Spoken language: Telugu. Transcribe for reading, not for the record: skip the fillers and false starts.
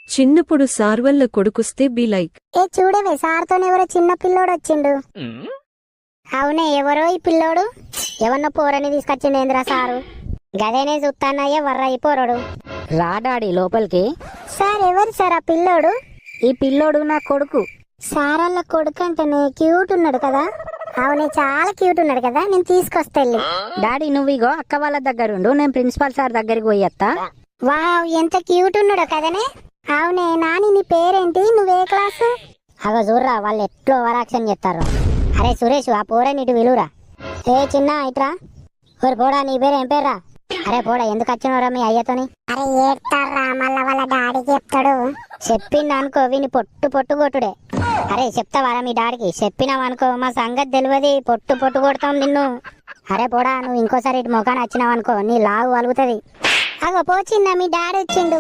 చిన్నప్పుడు సార్ వల్ల కొడుకుస్తే బి లైక్. ఏ చూడవే సార్తో ఎవరో చిన్న పిల్లోడు వచ్చిండు. అవునే ఎవరో ఈ పిల్లోడు ఎవరినో పోరని తీసుకొచ్చిండేంద్రా సారు. గదేనే చూస్తానయ్యే వర్రయ్య పోరడు. రా డాడీ లోపలికి. సార్ ఎవరు సార్ ఆ పిల్లోడు? ఈ పిల్లోడు నా కొడుకు. సార్ వాళ్ళ కొడుకు అంటేనే క్యూట్ ఉన్నాడు కదా. అవునే చాలా క్యూట్ ఉన్నాడు కదా, నేను తీసుకొస్తా. డాడీ నువ్వు ఇగో అక్క వాళ్ళ దగ్గరుండు, నేను ప్రిన్సిపాల్ సార్ దగ్గరికి పోయేస్తా. వావ్ ఎంత క్యూట్ ఉన్నాడో కదనే. అవునే నాని నీ పేరేంటి, నువ్వే క్లాసు? అగో చూడరా వాళ్ళు ఎట్లో ఓవరాక్షన్ చేస్తారు. అరే సురేష్ ఆ పోరని ఇటు విలువరా. ఏ చిన్న ఇట్రా. ఓరి పోడా నీ పేరు ఏం పేర్రా? అరే పోడా ఎందుకు వచ్చినవరా మీ అయ్యతోని? అరే ఏడ్తారా మళ్ళా వాళ్ళ డాడీకి చెప్తాడు. చెప్పిండు అనుకో విని పొట్టు పొట్టు కొట్టుడే. అరే చెప్తావారా మీ డాడీకి? చెప్పినావనుకో మా సంగతి తెలియదు, పొట్టు పొట్టు కొడతాం నిన్ను. అరే పోడా నువ్వు ఇంకోసారి ఇటు ముఖాన్ని వచ్చినావనుకో నీ లావు వలుగుతుంది. అగో పోచిందా మీ డాడీ వచ్చిండు.